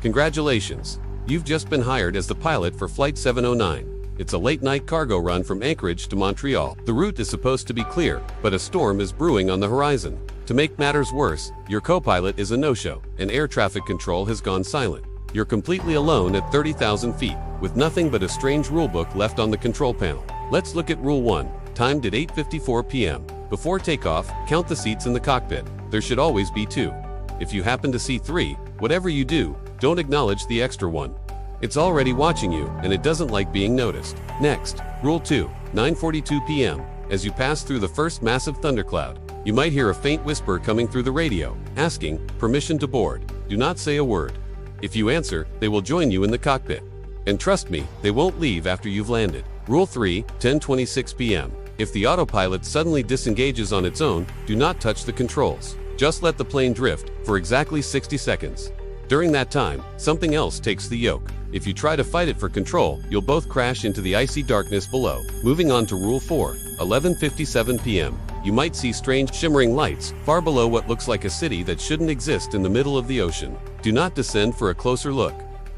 Congratulations! You've just been hired as the pilot for Flight 709. It's a late-night cargo run from Anchorage to Montreal. The route is supposed to be clear, but a storm is brewing on the horizon. To make matters worse, your co-pilot is a no-show, and air traffic control has gone silent. You're completely alone at 30,000 feet, with nothing but a strange rulebook left on the control panel. Let's look at Rule 1, timed at 8:54 p.m. Before takeoff, count the seats in the cockpit. There should always be 2. If you happen to see 3, whatever you do, don't acknowledge the extra one. It's already watching you, and it doesn't like being noticed. Next, Rule 2, 9:42 p.m. As you pass through the first massive thundercloud, you might hear a faint whisper coming through the radio, asking, permission to board. Do not say a word. If you answer, they will join you in the cockpit. And trust me, they won't leave after you've landed. Rule 3, 10:26 p.m. If the autopilot suddenly disengages on its own, do not touch the controls. Just let the plane drift for exactly 60 seconds. During that time, something else takes the yoke. If you try to fight it for control, you'll both crash into the icy darkness below. Moving on to Rule 4, 11:57 p.m. You might see strange shimmering lights far below what looks like a city that shouldn't exist in the middle of the ocean. Do not descend for a closer look.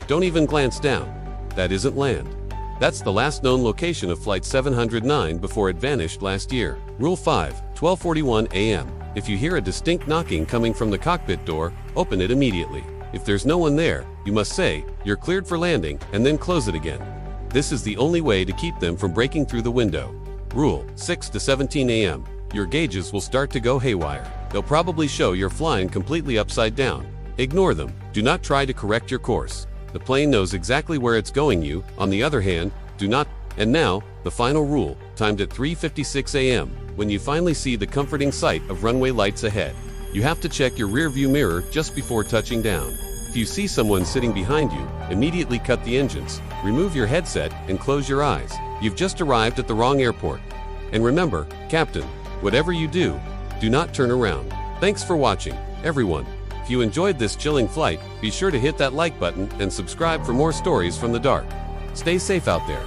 Don't even glance down. That isn't land. That's the last known location of Flight 709 before it vanished last year. Rule 5, 12:41 a.m. If you hear a distinct knocking coming from the cockpit door, open it immediately. If there's no one there, you must say, "You're cleared for landing," and then close it again. This is the only way to keep them from breaking through the window. Rule 6 to 17 a.m. Your gauges will start to go haywire. They'll probably show you're flying completely upside down. Ignore them. Do not try to correct your course. The plane knows exactly where it's going you. On the other hand, do not. And now, the final rule, timed at 3:56 a.m. When you finally see the comforting sight of runway lights ahead, you have to check your rear-view mirror just before touching down. If you see someone sitting behind you, immediately cut the engines, remove your headset, and close your eyes. You've just arrived at the wrong airport. And remember, Captain, whatever you do, do not turn around. Thanks for watching, everyone. If you enjoyed this chilling flight, be sure to hit that like button and subscribe for more stories from the dark. Stay safe out there.